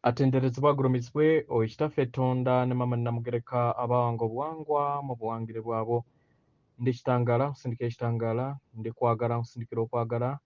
atenderezebwa agulumizibwe Owekitaffe Katonda ne Maama Namugereka abawanga obuwangwa mu buwangire bwabo. Ndi kitangaala nkusindikira ekitangaala, ndi kwagala nkusindikira okwagala,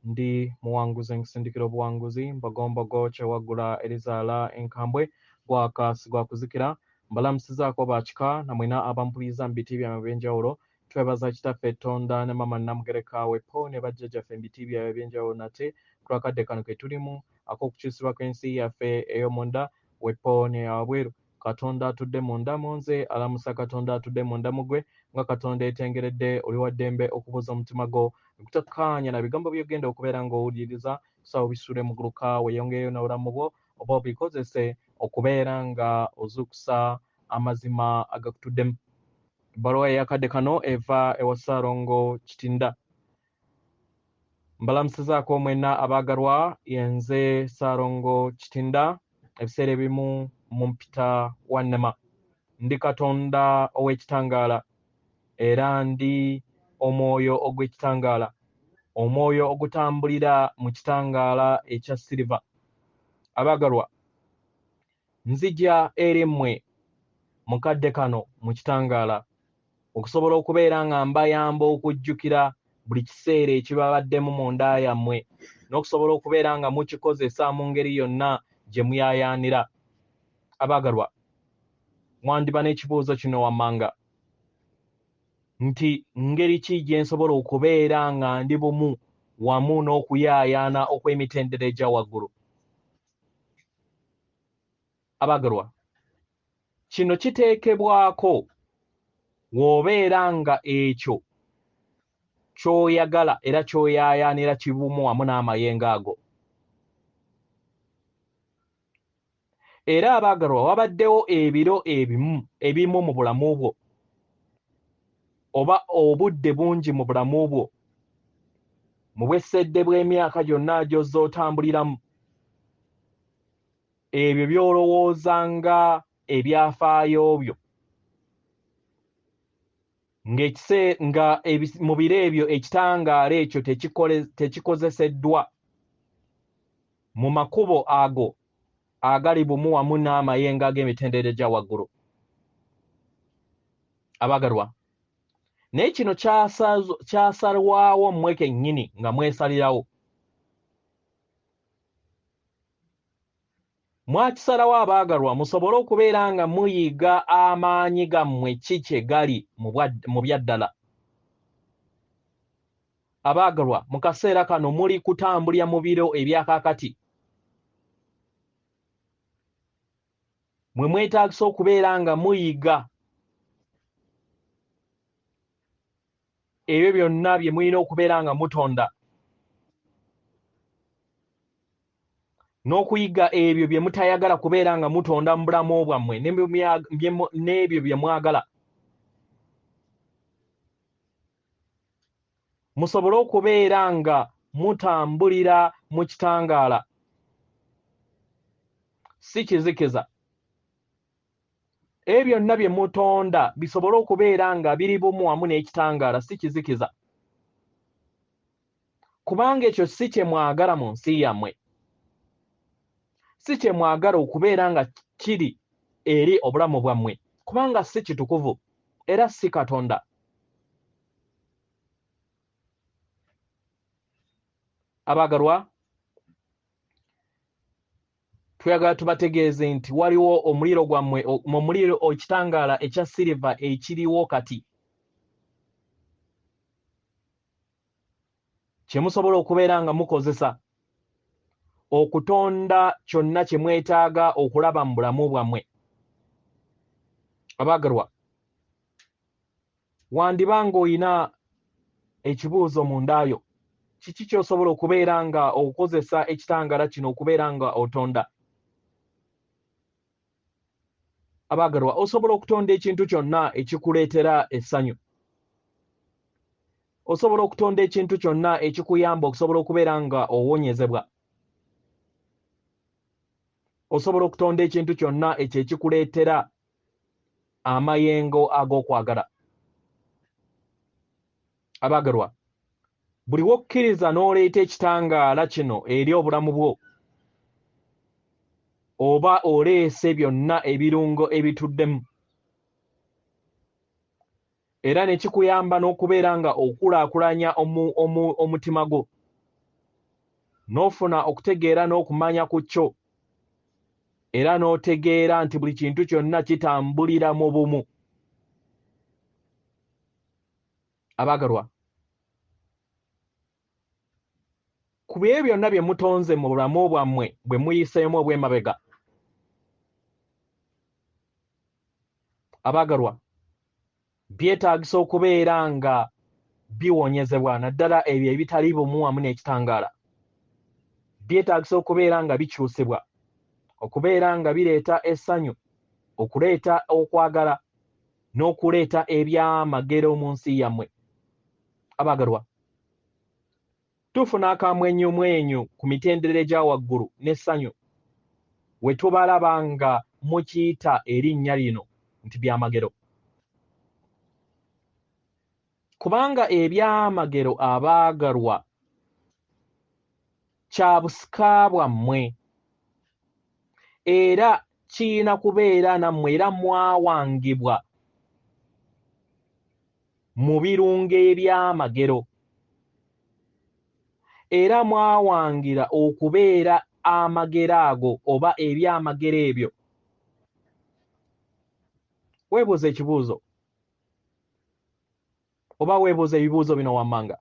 ndi muwanguzi nkusindikira obuwanguzi, mbagombogo kyewaggula erizaala enkambwe gwakaasi gwakuzikira. Mbalamusizaako bakika na mwena abampuliza mu biti byammwe eby'enjawulo. Twebaza Kitaffe Katonda ne Maama Namugereka wepo ne bajjajjaffe mu biti byabwe eby'enjawulo nate ku lwakadde kano ke tulimu ak'okukyusibwa kw'ensi yaffe ey'omunda wepo ne wabweru. Katonda atudde munda mu nze, alamusa Katonda atudde munda mu gwe, nga Katonda etengeredde oli wa ddembe okubuza omutima gwo okutakkaanya na bigambo by'ogenda okubeera ng'owuliriza, so obisuule mu guluka weeyongereyo n'obulamu bwo oba obikozese okubeera nga ozuukusa amazima agakutuddemu. Ebbaluwa ey'akadde kano eva ewa Ssalongo Kitinda. Mbalamusizaako mwenna abaagalwa, yenze Ssalongo Kitinda, ebiseera ebimu mu mpita wannema. Ndi Katonda ow'ekitangaala era ndi omwoyo ogw'ekitangaala, omwoyo ogutambulira mu kitangaala ekya siliva. Abaagalwa, nzija eri mmwe mu kadde kano mu kitangaala okusobola okubeera nga mbayamba okujjukira buli kiseera ekibabaddemu mu nda yammwe n'okusobola okubeera nga mukikozesa mu ngeri yonna gye muyaayaanira. Abaagalwa, mwandiba n'ekibuuzo kino wammanga nti ngeri ki gye nsobola okubeera nga ndi bumu wamu n'okuyaayaana okw'emitendera egya waggulu. Abaagalwa, kino kiteekebwako w'obeera nga ekyo ky'oyagala era ky'oyaayaanira kibumu wamu n'amayengo ago. Era abaagalwa, wabaddewo ebiro ebimu mu bulamu bwo oba obudde bungi mu bulamu bwo mu bwessedde bw'emyaka gyonna gy'ozze otambuliramu, ebyo by'olowooza nga ebyafaayo byo nga mu biro ebyo ekitangaala ekyo tekikozeseddwa mu makubo ago agali bumu wamu n'amayengo ag'emitendera egya waggulu. Abaagalwa, naye kino kyasalwawo mmwe kennyini nga mwesalirawo. Mwakisalawo abaagalwa musobole okubeera nga muyiga amaanyi gammwe ki kye gali mu byaddala. Abaagalwa, mu kaseera kano muli kutambulira mu biro ebyakaakati, mwe mwetaagisa okubeera nga muyiga ebyo byonna bye mulina okubeera nga mutonda, n'okuyiga ebyo bye mutayagala kubeera nga mutonda mu bulamu bwammwe n'ebyo bye mwagala, musobole okubeera nga mutambulira mu kitangaala, si kizikiza. Ebyo byonna bye mutonda bisobole okubeera nga biri bumu wamu n'ekitangaala, si kizikiza. Kubanga ekyo si kye mwagala mu nsi yammwe, si kye mwagala okubeera nga kiri eri obulamu bwammwe, kubanga si kitukuvu era si Katonda. Abaagalwa, tuyagala tubategeeze nti waliwo omuliro gwammwe mu muliro ekitangaala ekya siliva ekiriwo kati, kye musobola okubeera nga mukozesa okutonda kyonna kye mwetaaga okulaba mu bulamu bwammwe. Abaagalwa, wandiba ng'olina ekibuuzo mu ndayo, kiki ky'osobola okubeera nga okozesa ekitangaala kino okubeera nga otonda? Abaagalwa, osobola okutonda ekintu kyonna ekikuleetera essanyu. Osobola okutonda ekintu kyonna ekikuyamba okusobola okubeera nga owonyezebwa. Osobola okutonda ekintu kyonna ekyo ekikuleetera amayengo ag'okwagala. Abaagalwa, buli wokkiriza n'oleeta ekitangaala kino eri obulamu bwo, oba oleese byonna ebirungo ebituddemu era ne kikuyamba n'okubeera nga okulaakulanya omutima gwo n'ofuna okutegeera n'okumanya ku kyo era n'otegeera nti buli kintu kyonna kitambulira mu bumu. Abaagalwa, ku bye byonna bye mutonze mu bulamu bwammwe bwe muyiseemu obw'emabega, abaagalwa, byetaagisa okubeera nga biwonyezebwa naddala ebyo ebitali bumu wamu n'ekitangaala. Byetaagisa okubeera nga bikyusibwa, okubeera nga bireeta essanyu, okuleeta okwagala n'okuleeta ebyamagero mu nsi yammwe. Abaagalwa, tufuna akamwenyumwenyu ku mitendera egya waggulu n'essanyu we tubalaba nga mukiyita erinnya lino nti byamagero. Kubanga ebyamagero, abaagalwa, kya busika bwammwe era kiyina kubeera nammwe era mwawangibwa mu birungo ebyamagero era mwawangira okubeera amagero ago oba ebyamagero ebyo. Weebuuza ekibuuzo oba weebuuza ebibuuzo bino wammanga.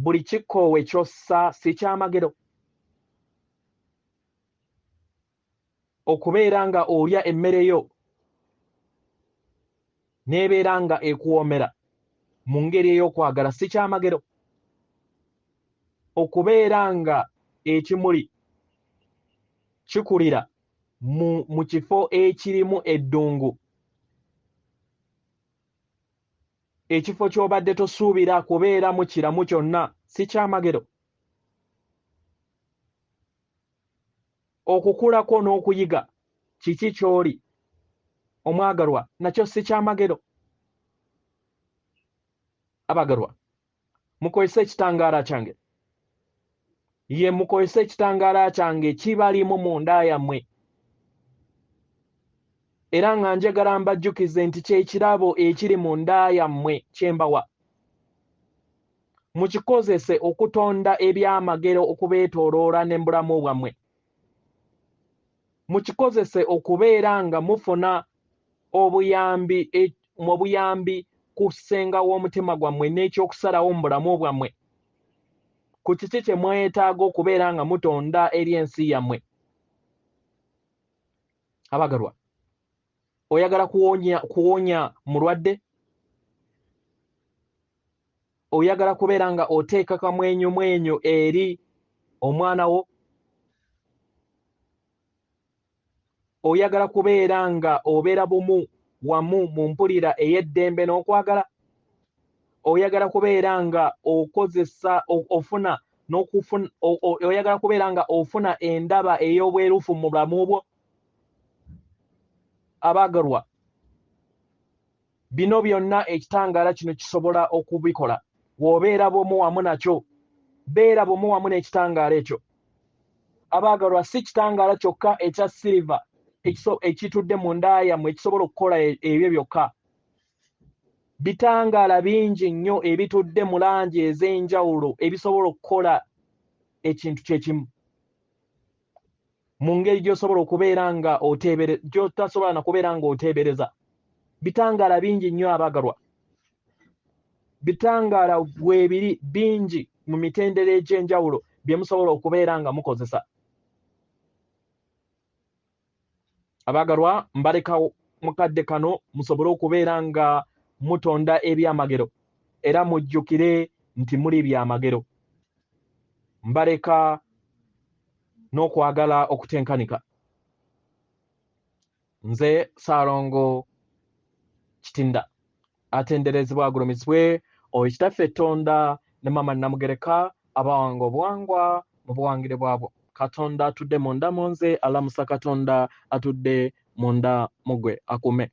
Buli kikkoowe ky'ossa si kyamagero? Okubeera nga olya emmere yo n'ebeera nga ekuwoomera mu ngeri ey'okwagala si kyamagero? Okubeera nga ekimuli kikulira mu kifo ekirimu eddungu, ekifo ky'obadde tosuubira kubeeramu kiramu kyonna si kyamagero? Okukulako n'okuyiga kiki ky'oli omwagalwa, nakyo si kyamagero? Abaagalwa, mukozese ekitangaala kyange, ye mukozese ekitangaala kyange kibalimu munda yammwe era nga njagala mbajjukize nti kyekirabo ekiri munda yammwe kyembawa. Mukikozese okutonda ebyamagero okubeetooloola n'embulamu bwammwe. Mukikozese okubeera nga mufuna obuyambi ku ssenga w'omutima gwammwe n'ekyokusalawo mu bulamu bwammwe ku kiki kye mwetaaga okubeera nga mutonda eri ensi yammwe. Abaagalwa, oyagala kuwonya mulwadde? Oyagala kubeera nga oteeka kamwenyumwenyu eri omwana wo? Oyagala kubeera nga obeera bumu wamu mu mpulira ey'eddembe n'okwagala? Oyagala kubeera nga oyagala kubeera nga ofuna endaba ey'obwerufu mu bulamu bwo? Abaagalwa, bino byonna ekitangaala kino kisobola okubikola w'obeera bumu wamu nakyo. Beera bumu wamu n'ekitangaala ekyo. Abaagalwa, si kitangaala kyokka ekya siliva ekitudde mu nda yammwe ekisobola okukola ebyo byokka. Bitangaala bingi nnyo ebitudde mu langi ez'enjawulo ebisobola okukola ekintu kyekimu mu ngeri gy'osobola okubeera nga gy'otasobola na kubeera nga oteebereza. Bitangaala bingi nnyo abaagalwa. Bitangaala bwebiri bingi mu mitendera egy'enjawulo bye musobola okubeera nga mukozesa. Abaagalwa, mbaleka mukadde kano musobole okubeera nga mutonda ebyamagero era mujjukire nti muli byamagero. Mbaleka n'okwagala okutenkanika. Nze Ssalongo Kitinda, atenderezebwa agulumizibwe Oyitaffe Tonda ne Mama Namugereka abawanga obuwangwa mu buwangire bwabwo. Katonda atudde munda mu nze, alamusa Katonda atudde munda mu ggwe. Akume.